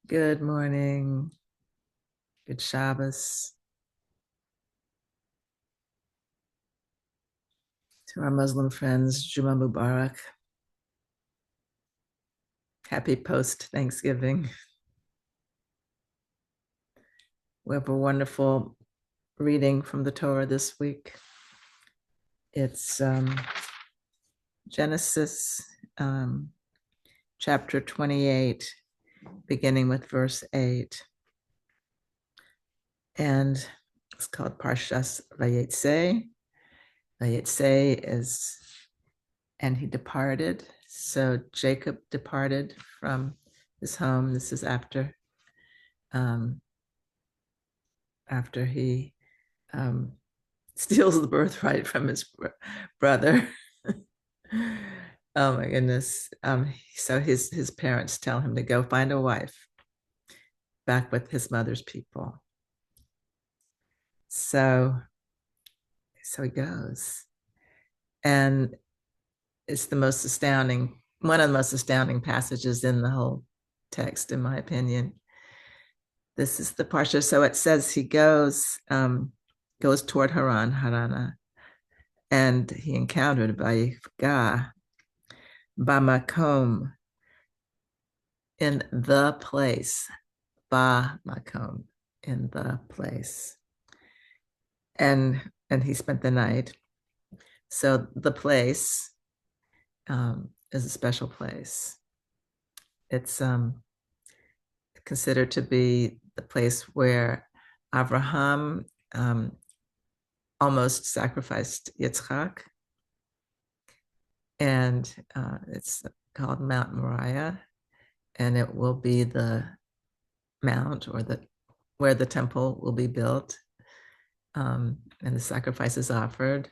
Good morning. Good Shabbos. To our Muslim friends, Juma Mubarak. Happy post-Thanksgiving. We have a wonderful reading from the Torah this week. It's Genesis chapter 28, beginning with verse 8. And it's called Parsha Vayeitzei. Vayeitzei is, and he departed. So Jacob departed from his home. This is after he steals the birthright from his brother. Oh my goodness. So his parents tell him to go find a wife back with his mother's people. So he goes. And it's one of the most astounding passages in the whole text, in my opinion. This is the Parsha. So it says he goes toward Harana, and he encountered Vayifga Bamakom, in the place, Bamakom, in the place. And he spent the night. So the place is a special place. It's considered to be the place where Abraham almost sacrificed Yitzchak. And it's called Mount Moriah, and it will be the mount where the temple will be built, and the sacrifice is offered.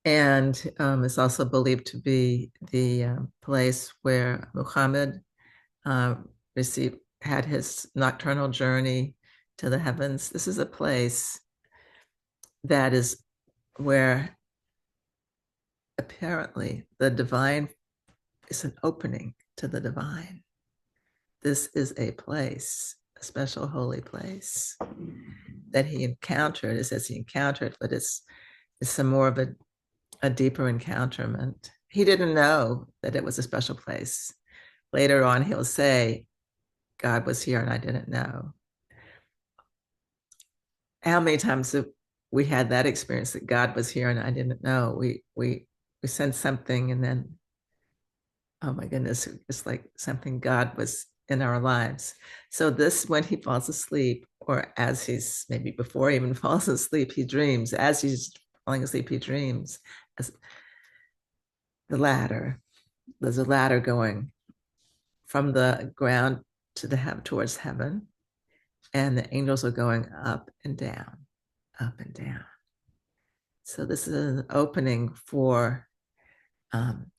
And it's also believed to be the place where Muhammad had his nocturnal journey to the heavens. This is a place that is where apparently the divine is an opening to the divine. This is a place, a special holy place that he encountered. It says he encountered, but it's some more of a deeper encounterment. He didn't know that it was a special place. Later on, he'll say, God was here and I didn't know. How many times have we had that experience that God was here and I didn't know? We sensed something, and then, oh my goodness, it's like something God was in our lives. So this, when he falls asleep, or as he's maybe before he even falls asleep, he dreams. As he's falling asleep, he dreams. As the ladder, there's a ladder going from the ground to towards heaven, and the angels are going up and down, up and down. So this is an opening for, I'm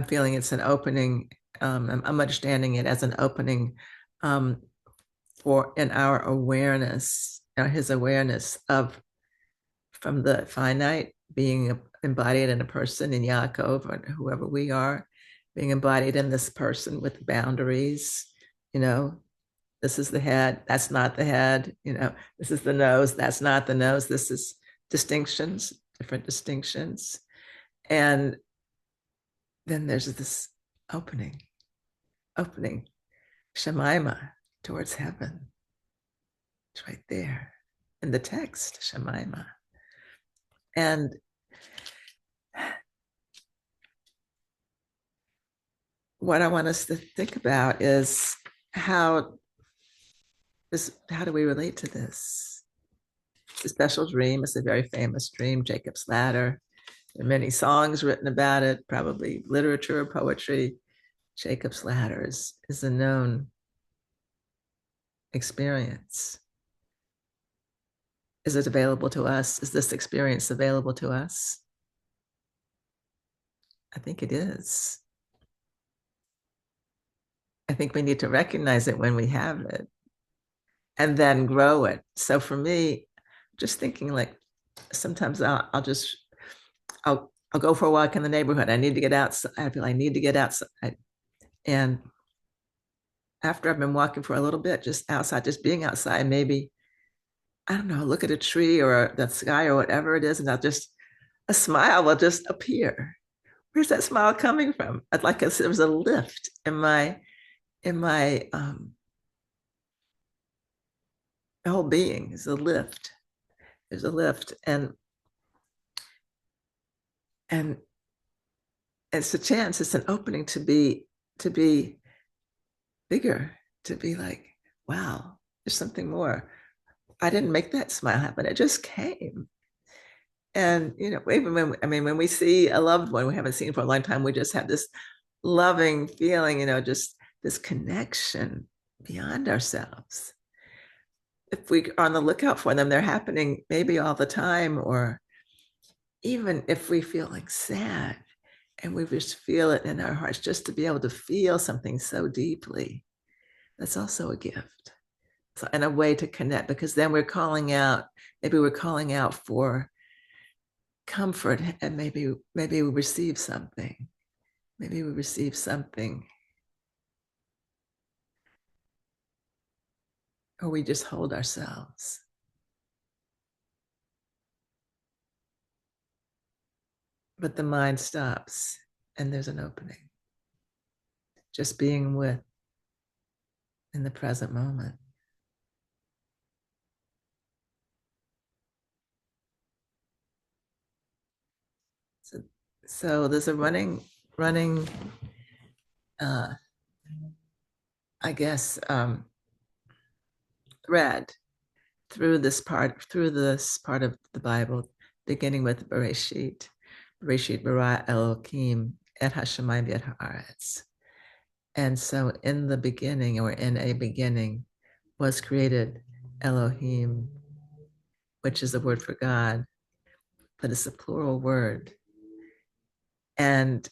feeling it's an opening, I'm understanding it as an opening for in our awareness, his awareness from the finite being embodied in a person, in Yaakov or whoever we are, being embodied in this person with boundaries. This is the head, that's not the head. This is the nose, that's not the nose. This is distinctions, different distinctions. And then there's this opening, Shemaima, towards heaven. It's right there in the text, Shemaima. And what I want us to think about is how do we relate to this? It's a special dream. It's a very famous dream, Jacob's Ladder. There are many songs written about it, probably literature, poetry. Jacob's Ladder is a known experience. Is it available to us? Is this experience available to us? I think it is. I think we need to recognize it when we have it and then grow it. So for me, just thinking, like, sometimes I'll go for a walk in the neighborhood. I need to get outside. I feel I need to get outside. And after I've been walking for a little bit, just outside, just being outside, maybe, I don't know, look at a tree or the sky or whatever it is, and a smile will just appear. Where's that smile coming from? I'd like there was a lift in my whole being. There's a lift. There's a lift, and it's a chance. It's an opening to be bigger, to be like, wow, there's something more. I didn't make that smile happen. It just came. And even when we see a loved one we haven't seen for a long time, we just have this loving feeling, just this connection beyond ourselves. If we are on the lookout for them, they're happening maybe all the time, or even if we feel like sad and we just feel it in our hearts, just to be able to feel something so deeply, that's also a gift. So, and a way to connect, because then maybe we're calling out for comfort, and maybe we receive something. Maybe we receive something, or we just hold ourselves. But the mind stops and there's an opening. Just being with in the present moment. So there's a running, uh, I guess, thread through this part of the Bible, beginning with Bereshit bara Elohim et hashamayim et haaretz. And so in the beginning, or in a beginning, was created Elohim, which is the word for God, but it's a plural word. And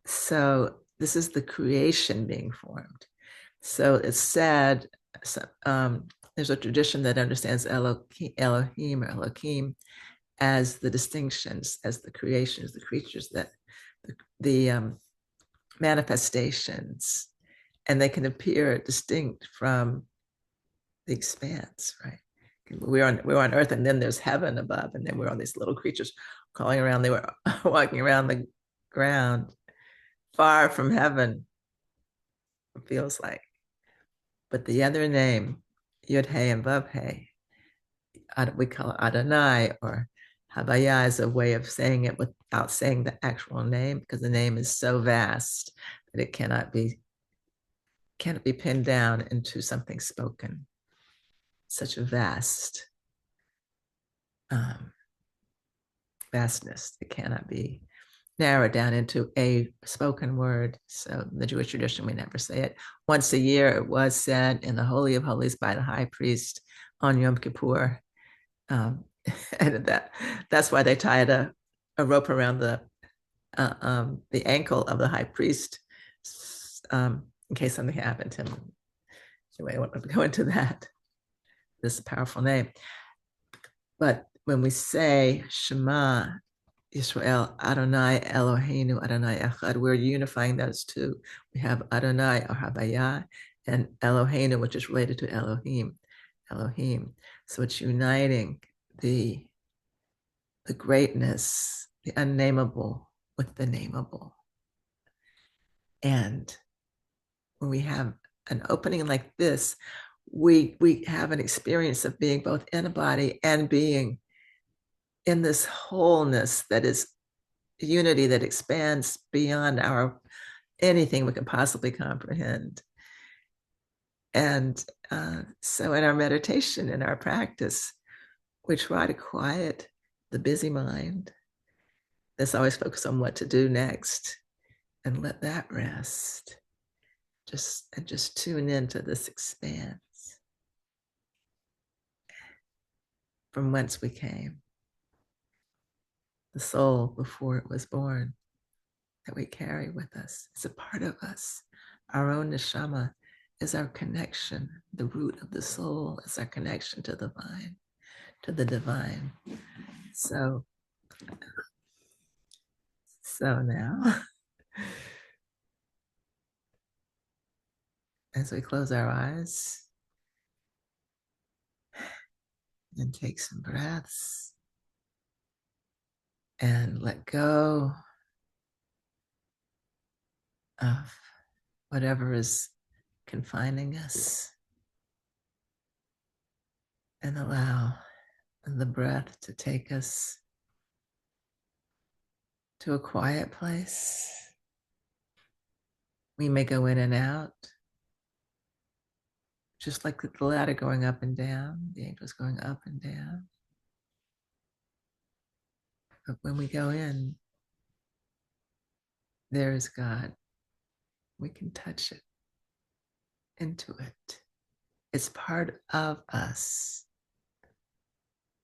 so this is the creation being formed. So it's said, there's a tradition that understands Elohim or Elohim as the distinctions, as the creations, the creatures, that the manifestations, and they can appear distinct from the expanse, right? We're on earth, and then there's heaven above, and then we're all these little creatures crawling around. They were walking around the ground, far from heaven, it feels like. But the other name, Yud Hey and Vav Hey, we call it Adonai, or Havaya, is a way of saying it without saying the actual name, because the name is so vast that it cannot be pinned down into something spoken. Such a vastness. It cannot be narrowed down into a spoken word. So in the Jewish tradition, we never say it. Once a year, it was said in the Holy of Holies by the high priest on Yom Kippur. And that's why they tied a rope around the ankle of the high priest, in case something happened to him. Anyway, I won't go into that, this powerful name. But when we say Shema Yisrael, Adonai Eloheinu, Adonai Echad, we're unifying those two. We have Adonai, or Havaya, and Eloheinu, which is related to Elohim. So it's uniting the greatness, the unnameable, with the nameable. And when we have an opening like this, we have an experience of being both in a body and being in this wholeness that is unity that expands beyond anything we can possibly comprehend. And so in our meditation, in our practice, we try to quiet the busy mind that's always focused on what to do next, and let that rest. Just tune into this expanse from whence we came, the soul before it was born, that we carry with us. It's a part of us. Our own neshama is our connection. The root of the soul is our connection to the divine. So now as we close our eyes and take some breaths and let go of whatever is confining us and allow the breath to take us to a quiet place. We may go in and out, just like the ladder going up and down, the angels going up and down. But when we go in, there is God. We can touch it, into it. It's part of us.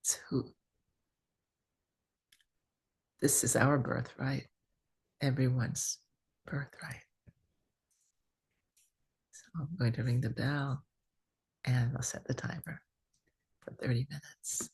It's who. This is our birthright, everyone's birthright. So I'm going to ring the bell and I'll set the timer for 30 minutes.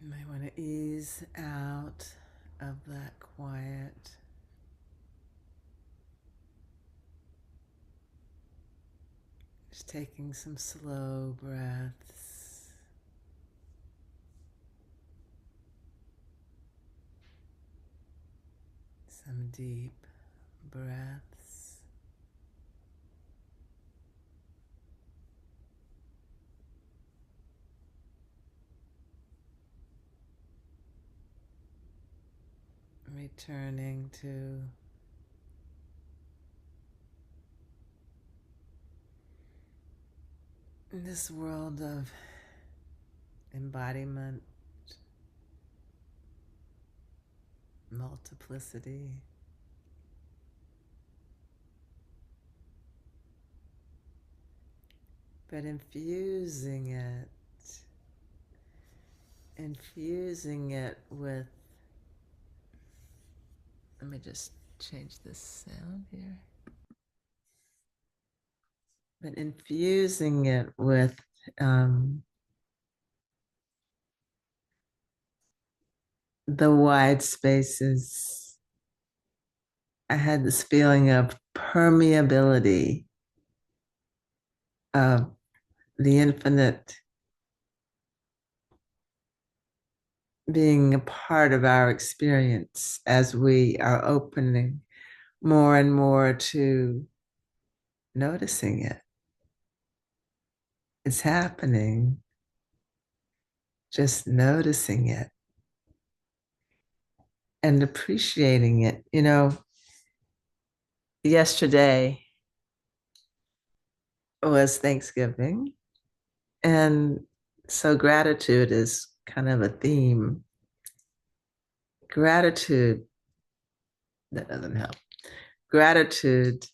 You might want to ease out of that quiet. Just taking some slow breaths. Some deep breaths. Returning to this world of embodiment, multiplicity, but infusing it with, let me just change this sound here, but infusing it with the wide spaces. I had this feeling of permeability of the infinite being a part of our experience as we are opening more and more to noticing it. It's happening, just noticing it and appreciating it. You know, yesterday was Thanksgiving, and so gratitude is kind of a theme. Gratitude, that doesn't help. Gratitude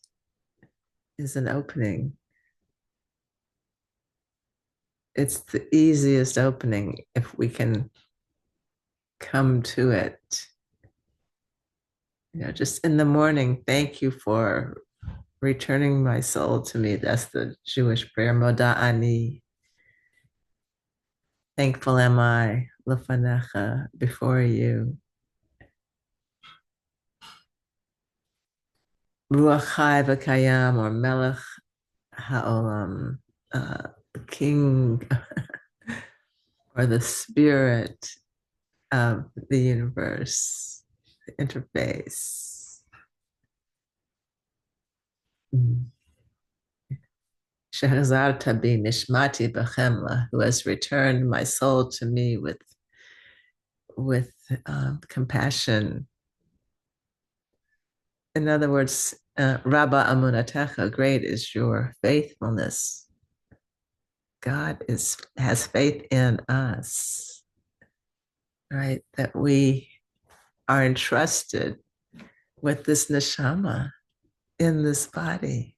is an opening. It's the easiest opening if we can come to it. You know, just in the morning, thank you for returning my soul to me. That's the Jewish prayer, Moda Ani. Thankful am I, Lefanecha, before you. Ruach Chai V'Kayam, or Melech HaOlam, the king or the spirit of the universe, the interface. Shehazarta bi nishmati b'chemla, who has returned my soul to me with compassion. In other words, Rabba Amunatecha, great is your faithfulness. God has faith in us, right? That we are entrusted with this neshama in this body.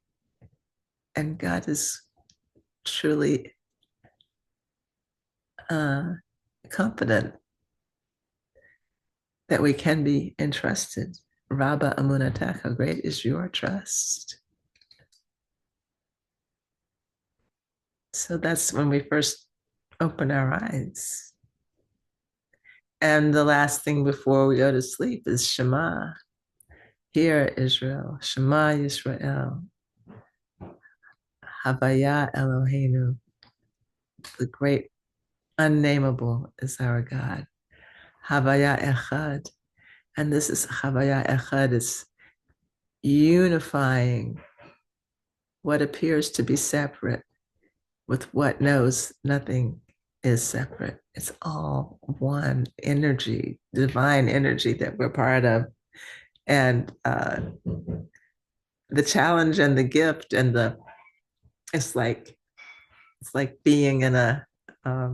And God is truly confident that we can be entrusted. Rabba Amunatecha, great is your trust. So that's when we first open our eyes. And the last thing before we go to sleep is Shema. Hear, Israel. Shema Yisrael. Havaya Eloheinu. The great unnameable is our God. Havaya Echad. And this is Havaya Echad, is unifying what appears to be separate with what knows nothing is separate. It's all one energy, divine energy that we're part of. And the challenge and the gift and it's like being in a I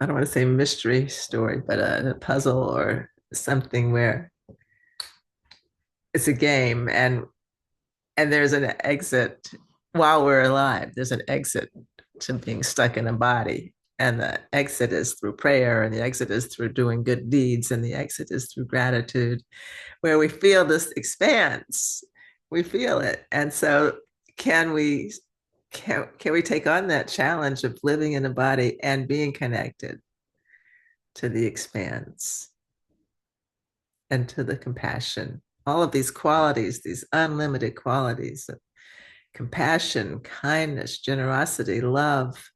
don't want to say mystery story, but a puzzle or something where it's a game and there's an exit while we're alive. There's an exit to being stuck in a body. And the exit is through prayer, and the exit is through doing good deeds, and the exit is through gratitude, where we feel this expanse. We feel it. And so can we take on that challenge of living in a body and being connected to the expanse and to the compassion? All of these qualities, these unlimited qualities of compassion, kindness, generosity, love,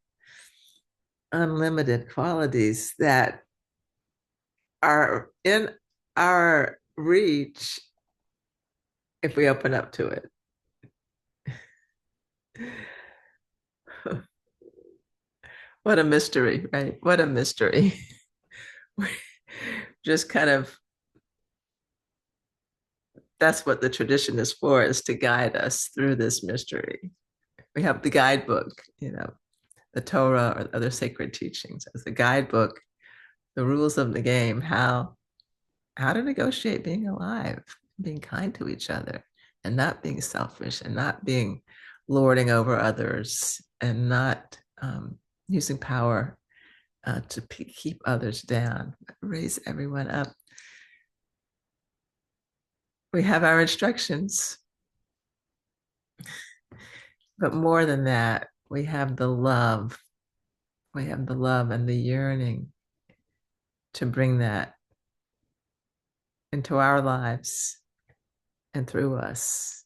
unlimited qualities that are in our reach if we open up to it. What a mystery, right? What a mystery. Just kind of, that's what the tradition is for, is to guide us through this mystery. We have the guidebook, you know, the Torah or other sacred teachings as a guidebook, the rules of the game, how to negotiate being alive, being kind to each other, and not being selfish, and not being lording over others, and not using power to keep others down, raise everyone up. We have our instructions, but more than that, We have the love. We have the love and the yearning to bring that into our lives and through us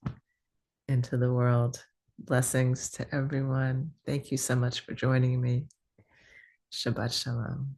into the world. Blessings to everyone. Thank you so much for joining me. Shabbat Shalom.